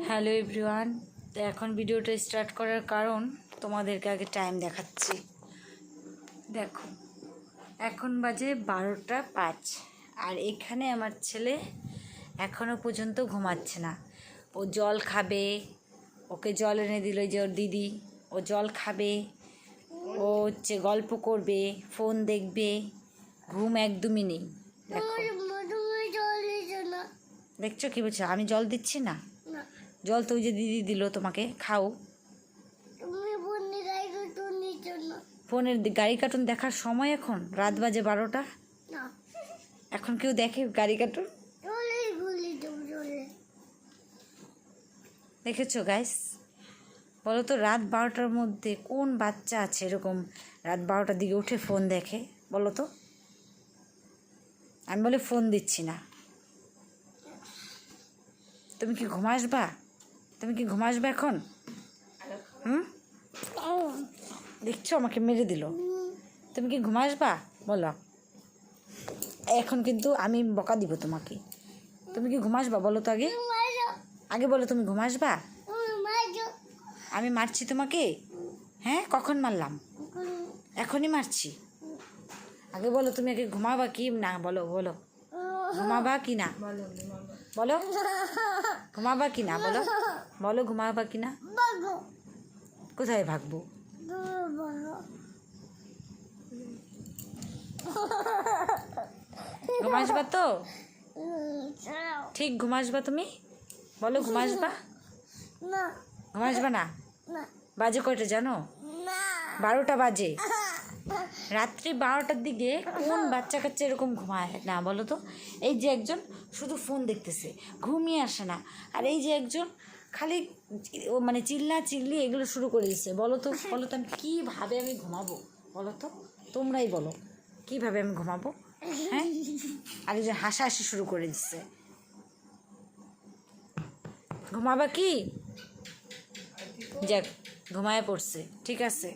Hello everyone. তো এখন ভিডিওটা স্টার্ট করার কারণ তোমাদেরকে আগে টাইম দেখাচ্ছি। দেখো এখন বাজে 12টা 5 আর এখানে আমার ছেলে এখনও পর্যন্ত ঘুমাচ্ছে না। ও জল খাবে, ওকে জল এনে দিল যে ওর দিদি, ও জল খাবে, ও হচ্ছে গল্প করবে, ফোন দেখবে, ঘুম একদমই নেই। দেখো দেখছো কি বলছো? আমি জল দিচ্ছি না, জল তো ওই যে দিদি দিল, তোমাকে খাও। ফোনের গাড়ি কার্টুন দেখার সময় এখন? রাত বাজে 12টা, এখন কেউ দেখে গাড়ি কার্টুন? দেখেছো গাইস? বলো তো রাত 12টার মধ্যে কোন বাচ্চা আছে এরকম রাত 12টার দিকে উঠে ফোন দেখে? বলো তো। আমি বলে ফোন দিচ্ছি না। তুমি কি ঘুমাসবা? তুমি কি ঘুমাসবা এখন? দেখছো আমাকে মেরে দিল। তুমি কি ঘুমাসবা বলো? এখন কিন্তু আমি বকা দিব তোমাকে। তুমি কি ঘুমাসবা বলো তো? আগে আগে বলো, তুমি ঘুমাসবা? আমি মারছি তোমাকে? হ্যাঁ, কখন মারলাম? এখনই মারছি। আগে বলো, তুমি আগে ঘুমাবা কি না? বলো বলো, ঘুমাবা কি না? বলো ঘুমাবা কি না? বলো বলো, ঘুমাবা কি না? কোথায় ভাগবো? ঘুমাসবা তো? ঠিক ঘুমাসবা তুমি? বলো ঘুমাসবা? ঘুমাসবা না? বাজে কয়টা জানো? 12টা বাজে। রাত্রি 12টার দিকে কোন বাচ্চা কাচ্চা এরকম ঘুমায় না বলো তো? এই যে একজন শুধু ফোন দেখতেছে, ঘুমিয়ে আসে না। আর এই যে একজন খালি ও মানে চিল্লি এগুলো শুরু করে দিচ্ছে। বলো তো বলো তো, আমি কীভাবে আমি ঘুমাবো বলো তো? তোমরাই বলো, কীভাবে আমি ঘুমাবো? হ্যাঁ, আর এই যে হাসাহাসি শুরু করে দিচ্ছে। ঘুমাবা কি? যাক, ঘুমায় পড়ছে, ঠিক আছে।